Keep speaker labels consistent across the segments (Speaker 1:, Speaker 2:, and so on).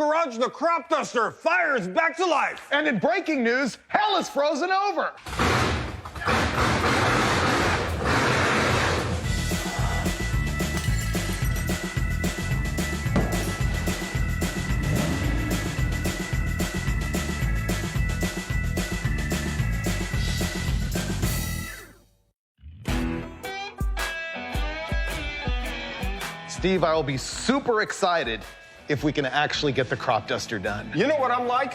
Speaker 1: garage, the crop duster fires back to life.
Speaker 2: And in breaking news, hell is frozen over. Steve, I will be super excited if we can actually get the crop duster done.
Speaker 1: You know what I'm like?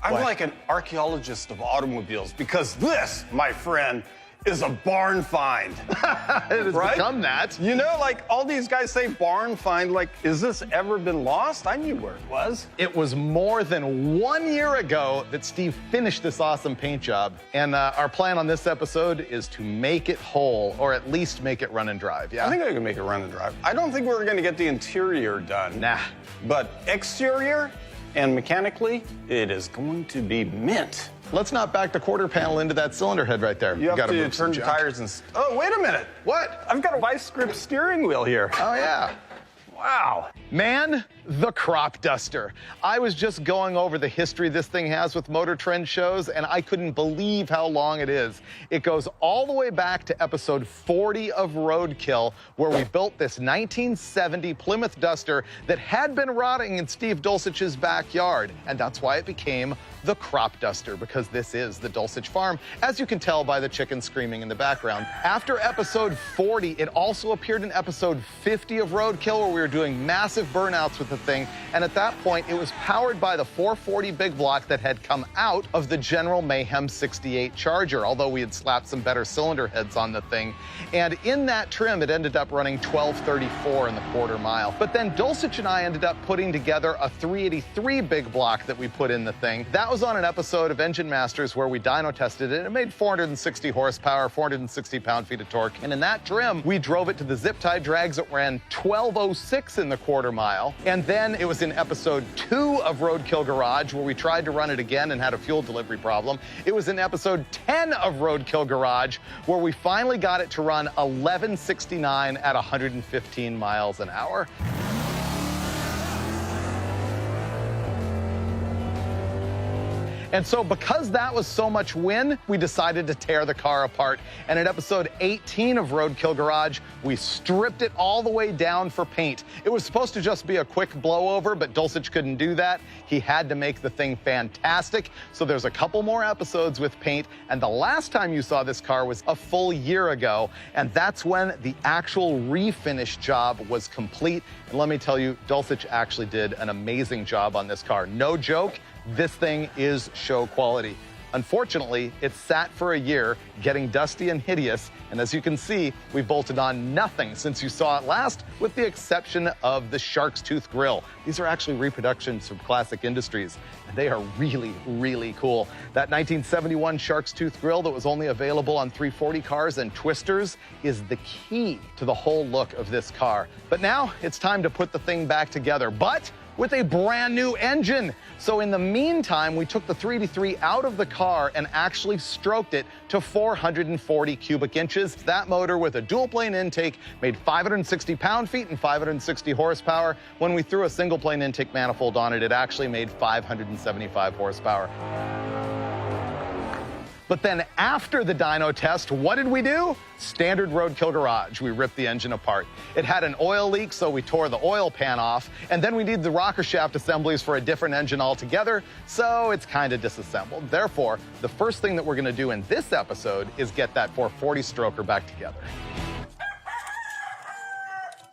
Speaker 1: I'm
Speaker 2: What?
Speaker 1: like an archaeologist of automobiles, because this, my friend, is a barn find.
Speaker 2: It has
Speaker 1: Right?
Speaker 2: become that.
Speaker 1: You know, like all these guys say barn find, like, is this ever been lost? I knew where it was.
Speaker 2: It was more than 1 year ago that Steve finished this awesome paint job. And our plan on this episode is to make it whole, or at least make it run and drive, yeah?
Speaker 1: I think I can make it run and drive. I don't think we're gonna get the interior done.
Speaker 2: Nah.
Speaker 1: But exterior and mechanically, it is going to be mint.
Speaker 2: Let's not back the quarter panel into that cylinder head right there.
Speaker 1: You have
Speaker 2: Gotta
Speaker 1: to
Speaker 2: move some
Speaker 1: turn the
Speaker 2: junk.
Speaker 1: tires and... Oh, wait a minute.
Speaker 2: What?
Speaker 1: I've got a vice grip steering wheel here.
Speaker 2: Oh, yeah.
Speaker 1: Wow.
Speaker 2: Man, the crop duster. I was just going over the history this thing has with Motor Trend shows, and I couldn't believe how long it is. It goes all the way back to episode 40 of Roadkill, where we built this 1970 Plymouth Duster that had been rotting in Steve Dulcich's backyard. And that's why it became the crop duster, because this is the Dulcich farm, as you can tell by the chicken screaming in the background. After episode 40, it also appeared in episode 50 of Roadkill, where we were doing massive burnouts with the thing, and at that point it was powered by the 440 big block that had come out of the General Mayhem 68 Charger, although we had slapped some better cylinder heads on the thing. And in that trim it ended up running 1234 in the quarter mile. But then Dulcich and I ended up putting together a 383 big block that we put in the thing. That was on an episode of Engine Masters where we dyno tested it. It made 460 horsepower, 460 pound-feet of torque, and in that trim we drove it to the zip tie drags that ran 1206 in the quarter mile. And then it was in episode 2 of Roadkill Garage where we tried to run it again and had a fuel delivery problem. It was in episode 10 of Roadkill Garage where we finally got it to run 1169 at 115 miles an hour. And so because that was so much win, we decided to tear the car apart. And in episode 18 of Roadkill Garage, we stripped it all the way down for paint. It was supposed to just be a quick blowover, but Dulcich couldn't do that. He had to make the thing fantastic. So there's a couple more episodes with paint. And the last time you saw this car was a full year ago. And that's when the actual refinish job was complete. And let me tell you, Dulcich actually did an amazing job on this car. No joke. This thing is show quality. Unfortunately, it sat for a year, getting dusty and hideous, and as you can see, we bolted on nothing since you saw it last, with the exception of the Shark's Tooth Grill. These are actually reproductions from Classic Industries, and they are really, really cool. That 1971 Shark's Tooth Grill that was only available on 340 cars and Twisters is the key to the whole look of this car. But now, it's time to put the thing back together, but with a brand new engine. So in the meantime, we took the 383 out of the car and actually stroked it to 440 cubic inches. That motor with a dual plane intake made 560 pound-feet and 560 horsepower. When we threw a single plane intake manifold on it, it actually made 575 horsepower. But then after the dyno test, what did we do? Standard Roadkill Garage. We ripped the engine apart. It had an oil leak, so we tore the oil pan off, and then we needed the rocker shaft assemblies for a different engine altogether, so it's kind of disassembled. Therefore, the first thing that we're gonna do in this episode is get that 440 stroker back together.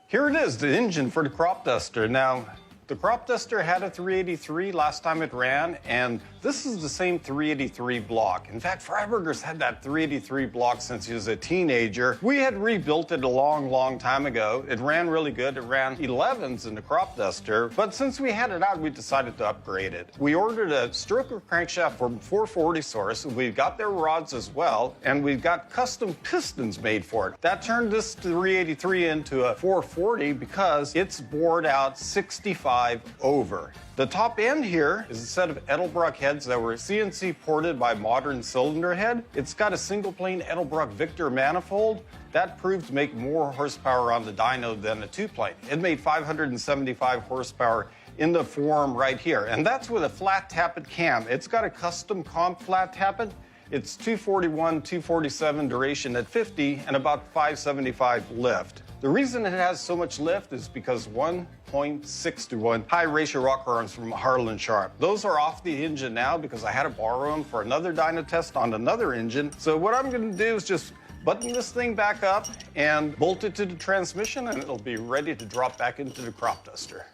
Speaker 1: Here it is, the engine for the crop duster. Now, the crop duster had a 383 last time it ran, and this is the same 383 block. In fact, Freiberger's had that 383 block since he was a teenager. We had rebuilt it a long, long time ago. It ran really good. It ran 11s in the crop duster, but since we had it out, we decided to upgrade it. We ordered a stroker crankshaft from 440 source. We got their rods as well, and we got custom pistons made for it. That turned this 383 into a 440 because it's bored out 65 over. The top end here is a set of Edelbrock heads that were CNC ported by Modern Cylinder Head. It's got a single plane Edelbrock Victor manifold. That proved to make more horsepower on the dyno than a two plane. It made 575 horsepower in the form right here. And that's with a flat tappet cam. It's got a custom comp flat tappet. It's 241, 247 duration at 50 and about 575 lift. The reason it has so much lift is because 1.6 to 1 high ratio rocker arms from Harlan Sharp. Those are off the engine now because I had to borrow them for another dyno test on another engine. So what I'm going to do is just button this thing back up and bolt it to the transmission, and it'll be ready to drop back into the crop duster.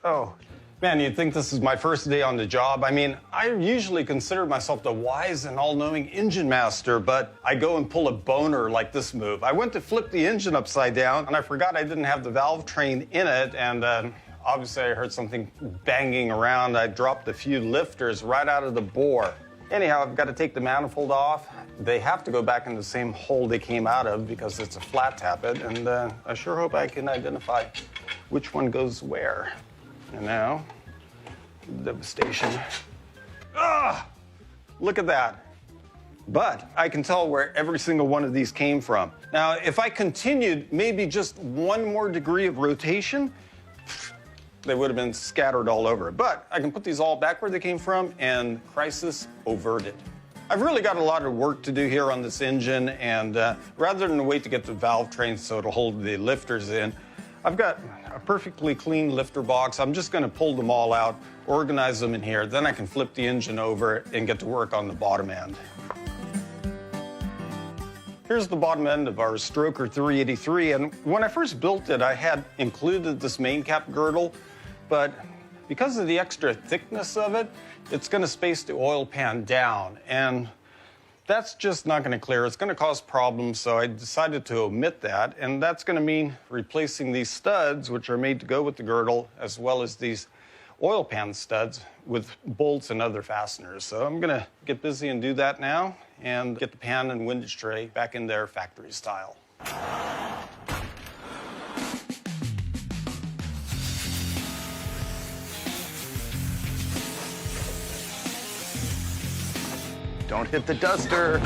Speaker 1: Oh, man, you'd think this is my first day on the job. I mean, I usually consider myself the wise and all-knowing engine master, but I go and pull a boner like this move. I went to flip the engine upside down, and I forgot I didn't have the valve train in it, and obviously I heard something banging around. I dropped a few lifters right out of the bore. Anyhow, I've got to take the manifold off. They have to go back in the same hole they came out of because it's a flat tappet, and I sure hope I can identify which one goes where. And now, devastation. Ah! Look at that. But I can tell where every single one of these came from. Now, if I continued maybe just one more degree of rotation, they would have been scattered all over. But I can put these all back where they came from, and crisis averted. I've really got a lot of work to do here on this engine, and rather than wait to get the valve train so it'll hold the lifters in, I've got a perfectly clean lifter box. I'm just going to pull them all out, organize them in here, then I can flip the engine over and get to work on the bottom end. Here's the bottom end of our Stroker 383, and when I first built it, I had included this main cap girdle, but because of the extra thickness of it, it's going to space the oil pan down, and that's just not going to clear. It's going to cause problems, so I decided to omit that, and that's going to mean replacing these studs, which are made to go with the girdle, as well as these oil pan studs with bolts and other fasteners. So I'm going to get busy and do that now and get the pan and windage tray back in their factory style.
Speaker 2: Don't hit the duster.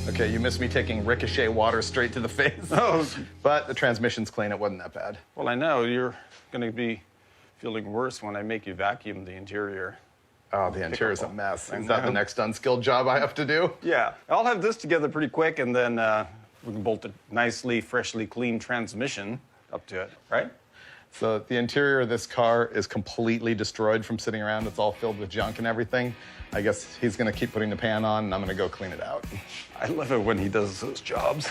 Speaker 2: Okay, you missed me taking ricochet water straight to the face.
Speaker 1: Oh.
Speaker 2: But the transmission's clean. It wasn't that bad.
Speaker 1: Well, I know you're going to be feeling worse when I make you vacuum the interior.
Speaker 2: Oh, the interior's a mess. Is that the next unskilled job I have to do?
Speaker 1: Yeah. I'll have this together pretty quick, and then we can bolt a nicely, freshly clean transmission up to it, right?
Speaker 2: So the interior of this car is completely destroyed from sitting around. It's all filled with junk and everything. I guess he's going to keep putting the pan on, and I'm going to go clean it out.
Speaker 1: I love it when he does those jobs.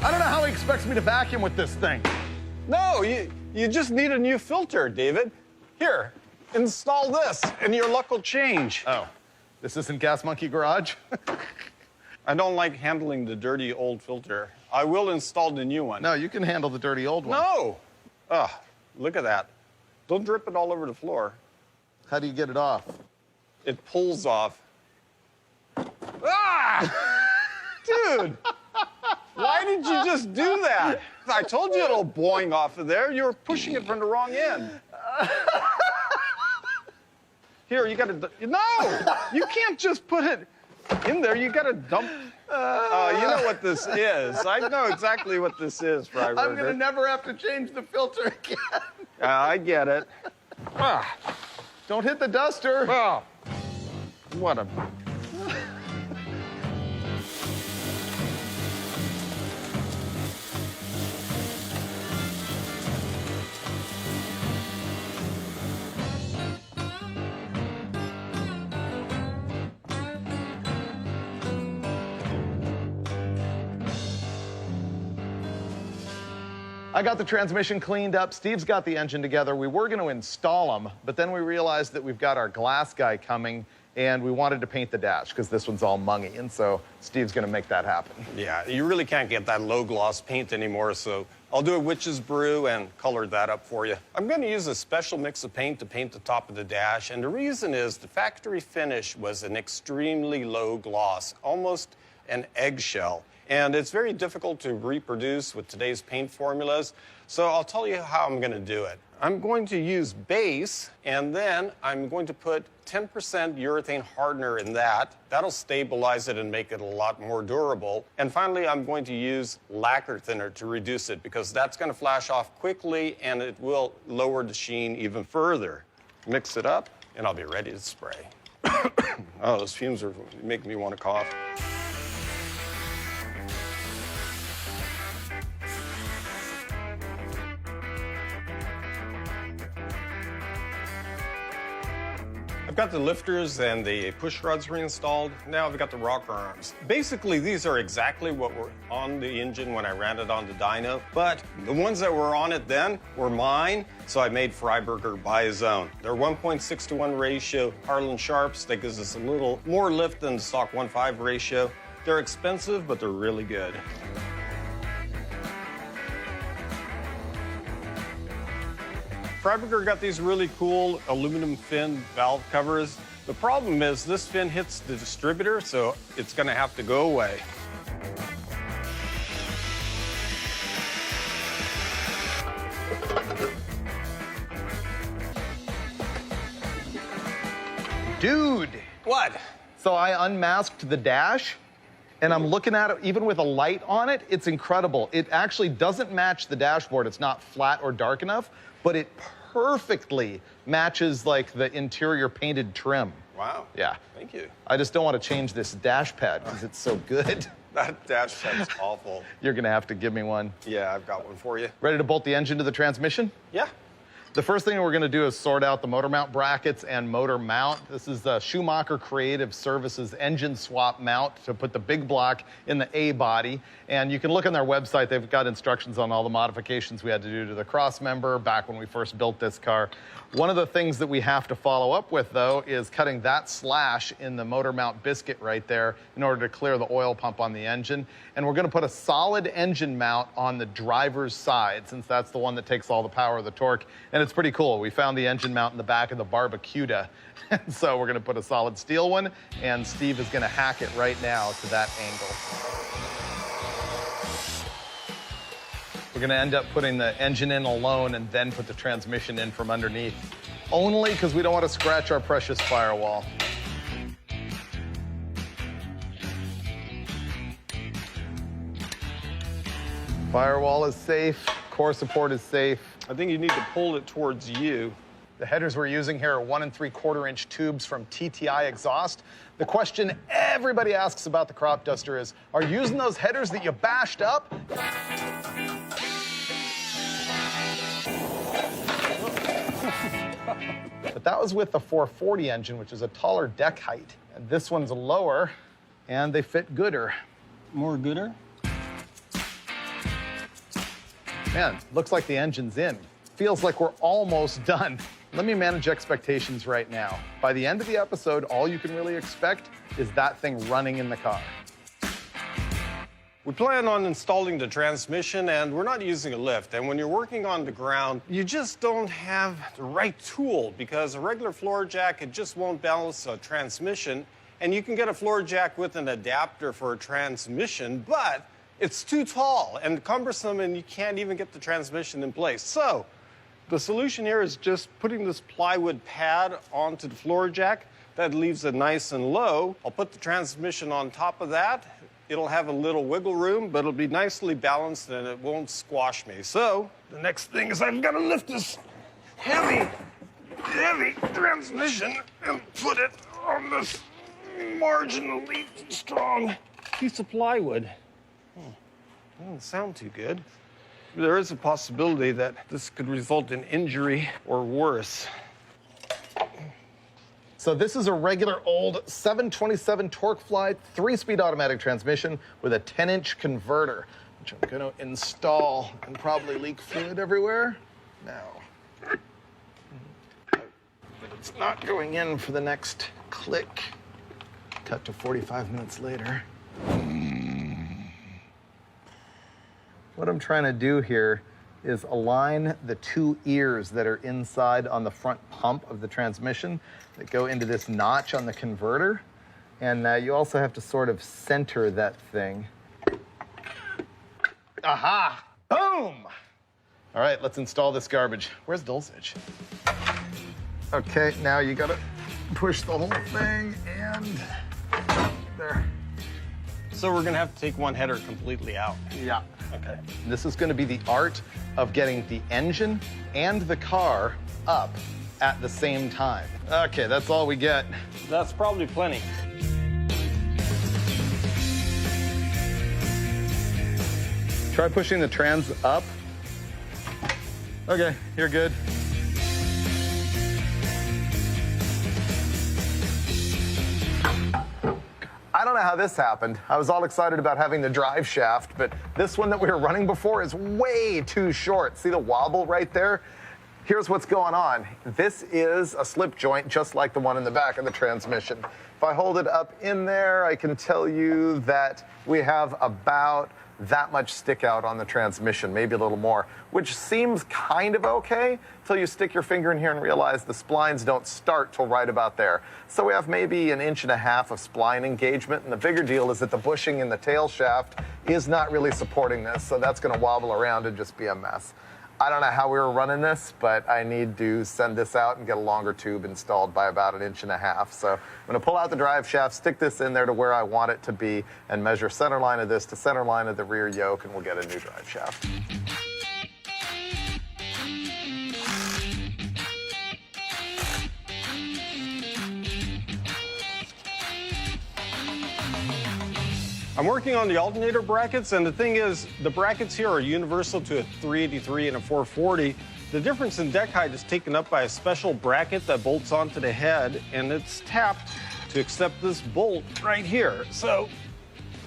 Speaker 2: I don't know how he expects me to vacuum with this thing.
Speaker 1: No, you just need a new filter, David. Here, install this, and your luck will change.
Speaker 2: Oh, this isn't Gas Monkey Garage?
Speaker 1: I don't like handling the dirty old filter. I will install the new one.
Speaker 2: No, you can handle the dirty old one.
Speaker 1: No! Ugh, look at that. Don't drip it all over the floor.
Speaker 2: How do you get it off?
Speaker 1: It pulls off. Ah! Dude! Why did you just do that? I told you it'll boing off of there. You were pushing it from the wrong end. Here, you gotta... No! You can't just put it in there. You gotta dump... you know what this is. I know exactly what this is, Freiberger.
Speaker 2: I'm gonna never have to change the filter again.
Speaker 1: I get it. Ah.
Speaker 2: Don't hit the duster.
Speaker 1: Oh. What a...
Speaker 2: I got the transmission cleaned up. Steve's got the engine together. We were going to install them, but then we realized that we've got our glass guy coming and we wanted to paint the dash because this one's all mungy, and so Steve's gonna make that happen.
Speaker 1: Yeah, you really can't get that low gloss paint anymore, so I'll do a witch's brew and color that up for you. I'm going to use a special mix of paint to paint the top of the dash, and the reason is the factory finish was an extremely low gloss, almost an eggshell. And it's very difficult to reproduce with today's paint formulas, so I'll tell you how I'm going to do it. I'm going to use base, and then I'm going to put 10% urethane hardener in that. That'll stabilize it and make it a lot more durable. And finally, I'm going to use lacquer thinner to reduce it because that's going to flash off quickly and it will lower the sheen even further. Mix it up, and I'll be ready to spray. Oh, those fumes are making me want to cough. I've got the lifters and the push rods reinstalled. Now I've got the rocker arms. Basically, these are exactly what were on the engine when I ran it on the dyno, but the ones that were on it then were mine, so I made Freiberger buy his own. They're 1.6-to-1 ratio Harlan Sharps. That gives us a little more lift than the stock 1.5 ratio. They're expensive, but they're really good. Freiberger got these really cool aluminum fin valve covers. The problem is this fin hits the distributor, so it's gonna have to go away.
Speaker 2: Dude!
Speaker 1: What?
Speaker 2: So I unmasked the dash, and I'm looking at it, even with a light on it, it's incredible. It actually doesn't match the dashboard. It's not flat or dark enough, but it perfectly matches like the interior painted trim.
Speaker 1: Wow.
Speaker 2: Yeah.
Speaker 1: Thank you.
Speaker 2: I just don't want to change this dash pad because it's so good.
Speaker 1: That dash pad's awful.
Speaker 2: You're gonna have to give me one.
Speaker 1: Yeah, I've got one for you.
Speaker 2: Ready to bolt the engine to the transmission?
Speaker 1: Yeah.
Speaker 2: The first thing we're gonna do is sort out the motor mount brackets and motor mount. This is the Schumacher Creative Services engine swap mount to put the big block in the A body. And you can look on their website, they've got instructions on all the modifications we had to do to the cross member back when we first built this car. One of the things that we have to follow up with though is cutting that slash in the motor mount biscuit right there in order to clear the oil pump on the engine. And we're gonna put a solid engine mount on the driver's side since that's the one that takes all the power of the torque. And it's pretty cool. We found the engine mount in the back of the Barbacuda. And so we're gonna put a solid steel one, and Steve is gonna hack it right now to that angle. We're gonna end up putting the engine in alone and then put the transmission in from underneath. Only because we don't want to scratch our precious firewall. Firewall is safe, core support is safe.
Speaker 1: I think you need to pull it towards you.
Speaker 2: The headers we're using here are 1 3/4 inch tubes from TTI Exhaust. The question everybody asks about the crop duster is, are you using those headers that you bashed up? But that was with the 440 engine, which is a taller deck height. And this one's lower, and they fit gooder.
Speaker 1: More gooder?
Speaker 2: Man, looks like the engine's in. Feels like we're almost done. Let me manage expectations right now. By the end of the episode, all you can really expect is that thing running in the car.
Speaker 1: We plan on installing the transmission, and we're not using a lift. And when you're working on the ground, you just don't have the right tool because a regular floor jack, it just won't balance a transmission. And you can get a floor jack with an adapter for a transmission, but it's too tall and cumbersome, and you can't even get the transmission in place. So the solution here is just putting this plywood pad onto the floor jack. That leaves it nice and low. I'll put the transmission on top of that. It'll have a little wiggle room, but it'll be nicely balanced and it won't squash me. So the next thing is I've got to lift this heavy transmission and put it on this marginally strong piece of plywood. Doesn't sound too good. There is a possibility that this could result in injury or worse.
Speaker 2: So this is a regular old 727 TorqueFly 3-speed automatic transmission with a 10-inch converter, which I'm going to install and probably leak fluid everywhere now. it's not going in for the next click. Cut to 45 minutes later. What I'm trying to do here is align the two ears that are inside on the front pump of the transmission that go into this notch on the converter. And you also have to sort of center that thing. Aha! Boom! All right, let's install this garbage. Where's Dulcich? Okay, now you gotta push the whole thing and there.
Speaker 1: So we're gonna have to take one header completely out.
Speaker 2: Yeah.
Speaker 1: Okay.
Speaker 2: This is gonna be the art of getting the engine and the car up at the same time. Okay, that's all we get.
Speaker 1: That's probably plenty.
Speaker 2: Try pushing the trans up. Okay, you're good. I don't know how this happened. I was all excited about having the drive shaft, but this one that we were running before is way too short. See the wobble right there? Here's what's going on. This is a slip joint just like the one in the back of the transmission. If I hold it up in there, I can tell you that we have about that much stick out on the transmission, maybe a little more, which seems kind of okay till you stick your finger in here and realize the splines don't start till right about there. So we have maybe 1.5 inches of spline engagement, and the bigger deal is that the bushing in the tail shaft is not really supporting this, so that's gonna wobble around and just be a mess. I don't know how we were running this, but I need to send this out and get a longer tube installed by about 1.5 inches. So I'm gonna pull out the drive shaft, stick this in there to where I want it to be, and measure center line of this to center line of the rear yoke, and we'll get a new drive shaft.
Speaker 1: I'm working on the alternator brackets, and the thing is, the brackets here are universal to a 383 and a 440. The difference in deck height is taken up by a special bracket that bolts onto the head, and it's tapped to accept this bolt right here. So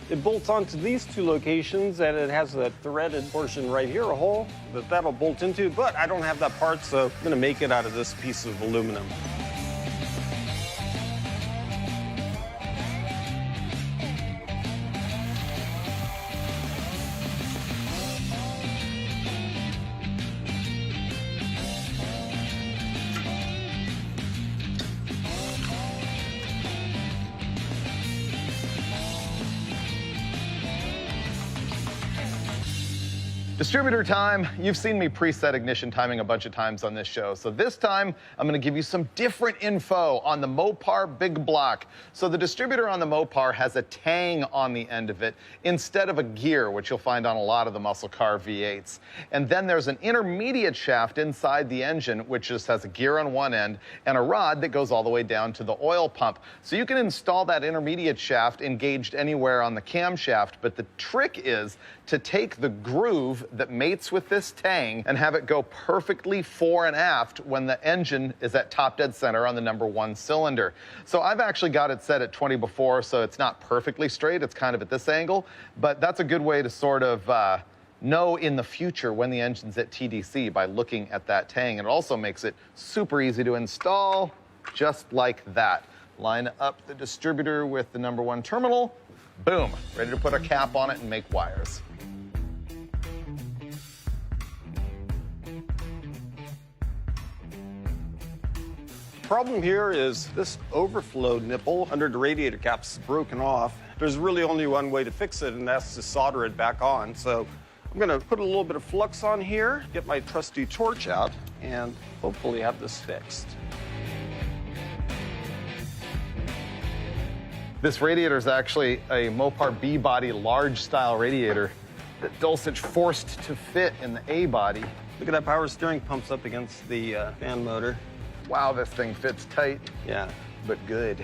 Speaker 1: it bolts onto these two locations, and it has a threaded portion right here, a hole that'll bolt into, but I don't have that part, so I'm gonna make it out of this piece of aluminum.
Speaker 2: Distributor time. You've seen me preset ignition timing a bunch of times on this show. So this time, I'm gonna give you some different info on the Mopar Big Block. So the distributor on the Mopar has a tang on the end of it instead of a gear, which you'll find on a lot of the muscle car V8s. And then there's an intermediate shaft inside the engine, which just has a gear on one end and a rod that goes all the way down to the oil pump. So you can install that intermediate shaft engaged anywhere on the camshaft, but the trick is to take the groove that mates with this tang and have it go perfectly fore and aft when the engine is at top dead center on the #1 cylinder. So I've actually got it set at 20 before, so it's not perfectly straight, it's kind of at this angle, but that's a good way to sort of know in the future when the engine's at TDC by looking at that tang. And it also makes it super easy to install, just like that. Line up the distributor with the #1 terminal, boom, ready to put a cap on it and make wires.
Speaker 1: Problem here is this overflow nipple under the radiator cap's broken off. There's really only one way to fix it, and that's to solder it back on. So I'm gonna put a little bit of flux on here, get my trusty torch out, and hopefully have this fixed.
Speaker 2: This radiator is actually a Mopar B-body large style radiator that Dulcich forced to fit in the A-body.
Speaker 1: Look at that power steering pumps up against the fan motor.
Speaker 2: Wow, this thing fits tight,
Speaker 1: Yeah.
Speaker 2: but good.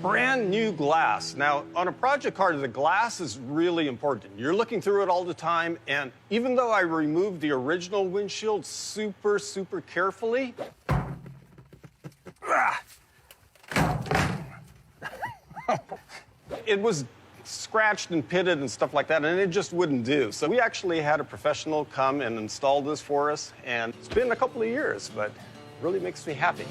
Speaker 1: Brand new glass. Now, on a project car, the glass is really important. You're looking through it all the time, and even though I removed the original windshield super, super carefully, it was scratched and pitted and stuff like that, and it just wouldn't do. So we actually had a professional come and install this for us, and it's been a couple of years, but really makes me happy.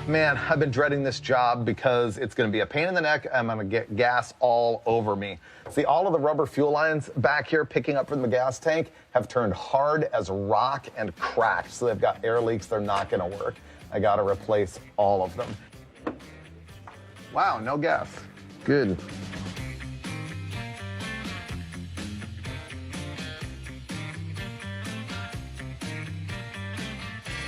Speaker 2: Man, I've been dreading this job because it's going to be a pain in the neck. I'm going to get gas all over me. See, all of the rubber fuel lines back here picking up from the gas tank have turned hard as rock and cracked. So they've got air leaks. They're not going to work. I got to replace all of them. Wow, no gas. Good.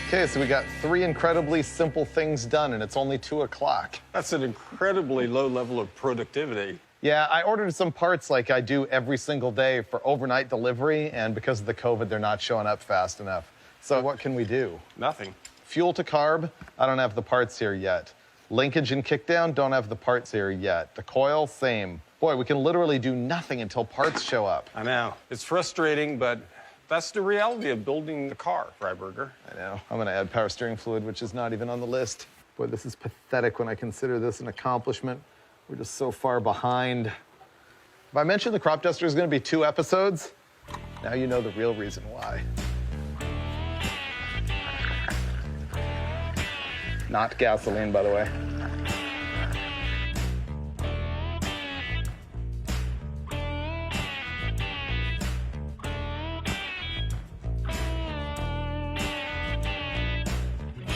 Speaker 2: Okay, so we got 3 incredibly simple things done, and it's only 2 o'clock.
Speaker 1: That's an incredibly low level of productivity.
Speaker 2: Yeah, I ordered some parts like I do every single day for overnight delivery, and because of the COVID, they're not showing up fast enough. So what can we do?
Speaker 1: Nothing.
Speaker 2: Fuel to carb, I don't have the parts here yet. Linkage and kickdown, don't have the parts here yet. The coil, same. Boy, we can literally do nothing until parts show up.
Speaker 1: I know. It's frustrating, but that's the reality of building the car, Freiberger.
Speaker 2: I know. I'm going to add power steering fluid, which is not even on the list. Boy, this is pathetic when I consider this an accomplishment. We're just so far behind. If I mentioned the crop duster is going to be 2 episodes, now you know the real reason why. Not gasoline, by the way.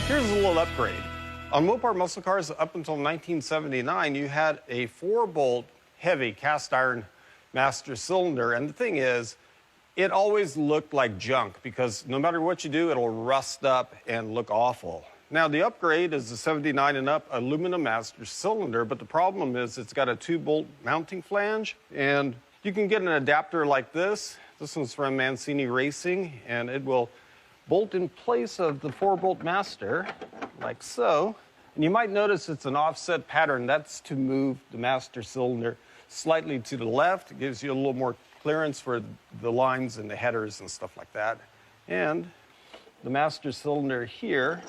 Speaker 1: Here's a little upgrade. On Mopar muscle cars up until 1979, you had a 4-bolt heavy cast iron master cylinder. And the thing is, it always looked like junk because no matter what you do, it'll rust up and look awful. Now, the upgrade is the 79 and up aluminum master cylinder, but the problem is it's got a 2-bolt mounting flange, and you can get an adapter like this. This one's from Mancini Racing, and it will bolt in place of the 4-bolt master, like so. And you might notice it's an offset pattern. That's to move the master cylinder slightly to the left. It gives you a little more clearance for the lines and the headers and stuff like that. And the master cylinder here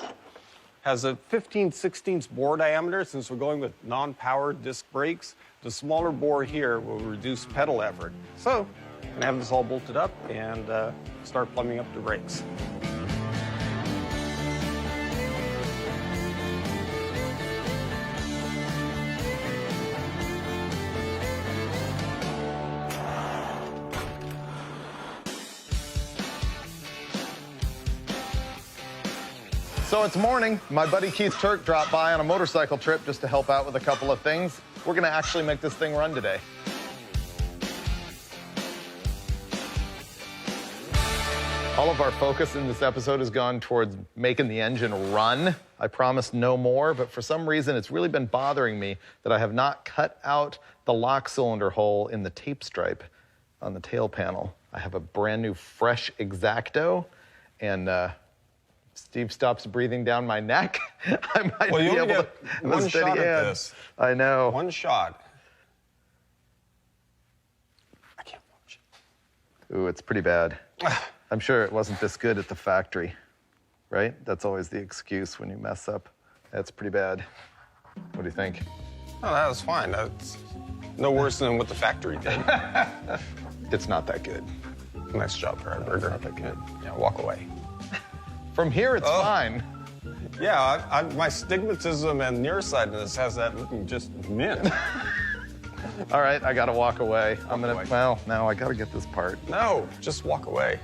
Speaker 1: has a 15/16 bore diameter. Since we're going with non-powered disc brakes, the smaller bore here will reduce pedal effort. So I'm gonna have this all bolted up and start plumbing up the brakes.
Speaker 2: So it's morning. My buddy Keith Turk dropped by on a motorcycle trip just to help out with a couple of things. We're gonna actually make this thing run today. All of our focus in this episode has gone towards making the engine run. I promised no more, but for some reason it's really been bothering me that I have not cut out the lock cylinder hole in the tape stripe on the tail panel. I have a brand new fresh X-Acto, and Steve stops breathing down my neck. I might be able to
Speaker 1: have one shot at this.
Speaker 2: I know.
Speaker 1: One shot. I can't watch it.
Speaker 2: Ooh, it's pretty bad. I'm sure it wasn't this good at the factory, right? That's always the excuse when you mess up. That's pretty bad. What do you think?
Speaker 1: Oh, that was fine. That's no worse than what the factory did.
Speaker 2: It's not that good.
Speaker 1: Nice job, Freiberger.
Speaker 2: Not that good.
Speaker 1: Yeah, walk away.
Speaker 2: From here, it's fine.
Speaker 1: Yeah, my stigmatism and nearsightedness has that looking just mint.
Speaker 2: All right, I gotta walk away. Well, no, I gotta get this part.
Speaker 1: No, just walk away.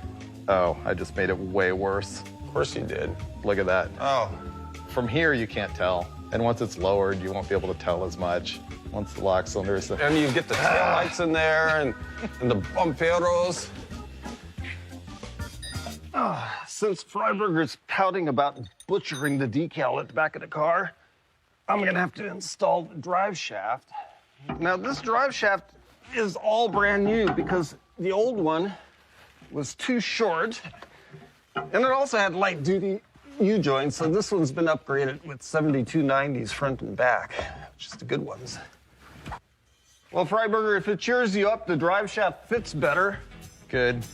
Speaker 2: Oh, I just made it way worse.
Speaker 1: Of course you did.
Speaker 2: Look at that.
Speaker 1: Oh.
Speaker 2: From here, you can't tell. And once it's lowered, you won't be able to tell as much. Once the lock cylinder is...
Speaker 1: And you get the taillights in there and the bumperos. Since Freiberger's pouting about butchering the decal at the back of the car, I'm gonna have to install the drive shaft. Now, this drive shaft is all brand new because the old one was too short, and it also had light-duty U-joints, so this one's been upgraded with 7290s front and back, which is the good ones. Well, Freiberger, if it cheers you up, the drive shaft fits better.
Speaker 2: Good.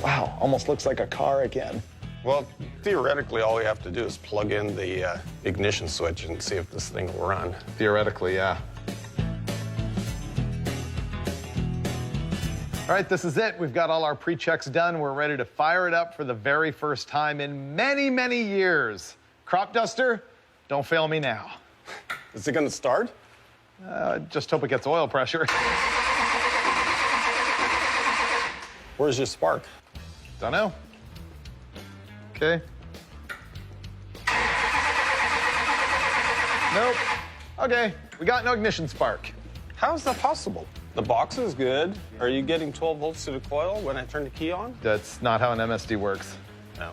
Speaker 2: Wow, almost looks like a car again.
Speaker 1: Well, theoretically, all we have to do is plug in the ignition switch and see if this thing will run.
Speaker 2: Theoretically, yeah. All right, this is it. We've got all our pre-checks done. We're ready to fire it up for the very first time in many, many years. Crop duster, don't fail me now.
Speaker 1: Is it going to start?
Speaker 2: Just hope it gets oil pressure.
Speaker 1: Where's your spark?
Speaker 2: Don't know. Okay. Nope. Okay, we got no ignition spark.
Speaker 1: How is that possible? The box is good. Are you getting 12 volts to the coil when I turn the key on?
Speaker 2: That's not how an MSD works.
Speaker 1: No.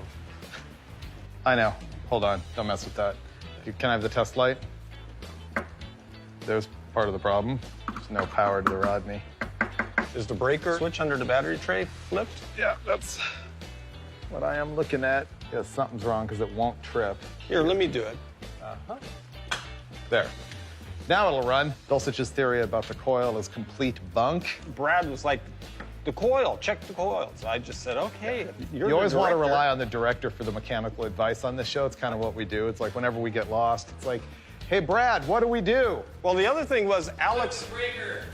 Speaker 2: I know. Hold on, don't mess with that. Can I have the test light? There's part of the problem. There's no power to the Rodney.
Speaker 1: Is the breaker switch under the battery tray flipped?
Speaker 2: Yeah, that's what I am looking at. Yeah, something's wrong because it won't trip.
Speaker 1: Here, let me do it.
Speaker 2: There. Now it'll run. Dulcich's theory about the coil is complete bunk.
Speaker 1: Brad was like, the coil, check the coil. So I just said, okay.
Speaker 2: You always want to rely on the director for the mechanical advice on this show. It's kind of what we do. It's like whenever we get lost, it's like, hey, Brad, what do we do?
Speaker 1: Well, the other thing was Alex.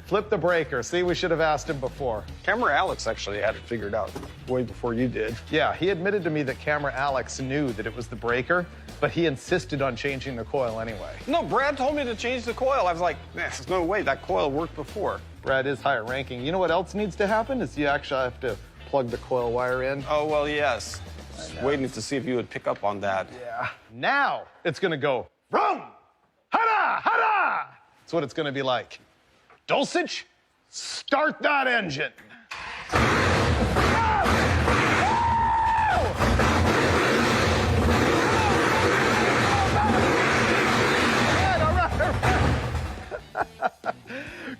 Speaker 2: Flip the breaker. See, we should have asked him before.
Speaker 1: Camera Alex actually had it figured out way before you did.
Speaker 2: Yeah, he admitted to me that Camera Alex knew that it was the breaker, but he insisted on changing the coil anyway.
Speaker 1: No, Brad told me to change the coil. I was like, there's no way, that coil worked before.
Speaker 2: Brad is higher ranking. You know what else needs to happen is you actually have to plug the coil wire in.
Speaker 1: Oh, well, yes. Just waiting to see if you would pick up on that.
Speaker 2: Yeah. Now it's gonna go vroom, hada, hada. That's what it's gonna be like. Dulcich, start that engine.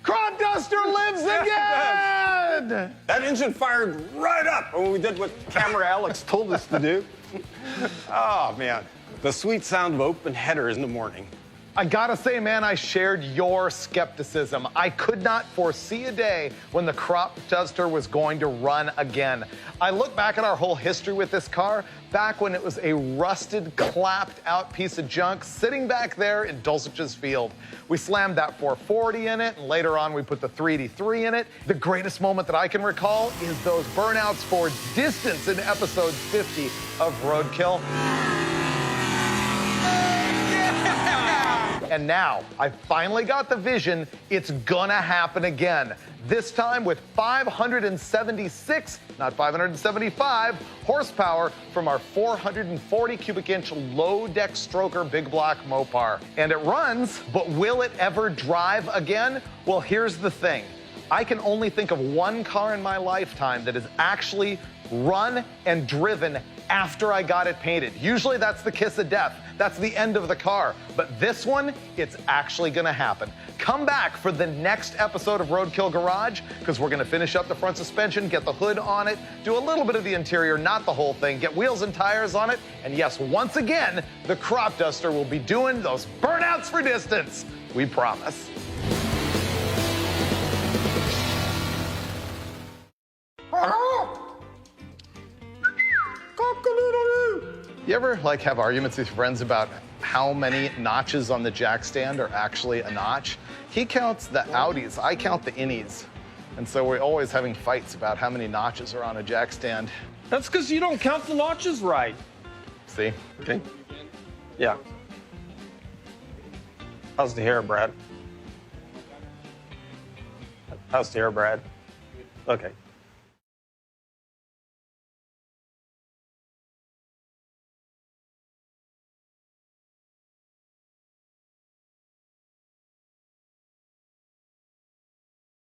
Speaker 2: Crop duster lives again!
Speaker 1: That engine fired right up when we did what Camera Alex told us to do. Oh, man. The sweet sound of open headers in the morning.
Speaker 2: I gotta say, man, I shared your skepticism. I could not foresee a day when the crop duster was going to run again. I look back at our whole history with this car, back when it was a rusted, clapped out piece of junk sitting back there in Dulcich's field. We slammed that 440 in it, and later on we put the 383 in it. The greatest moment that I can recall is those burnouts for distance in episode 50 of Roadkill. And now, I finally got the vision, it's gonna happen again. This time with 576, not 575, horsepower from our 440 cubic inch low deck stroker big block Mopar. And it runs, but will it ever drive again? Well, here's the thing. I can only think of one car in my lifetime that has actually run and driven after I got it painted. Usually that's the kiss of death. That's the end of the car. But this one, it's actually gonna happen. Come back for the next episode of Roadkill Garage, because we're gonna finish up the front suspension, get the hood on it, do a little bit of the interior, not the whole thing, get wheels and tires on it, and yes, once again, the crop duster will be doing those burnouts for distance. We promise. You ever have arguments with your friends about how many notches on the jack stand are actually a notch? He counts the outies, I count the innies. And so we're always having fights about how many notches are on a jack stand.
Speaker 1: That's because you don't count the notches right.
Speaker 2: See?
Speaker 1: Okay. Yeah. How's the hair, Brad? How's the hair, Brad? Okay.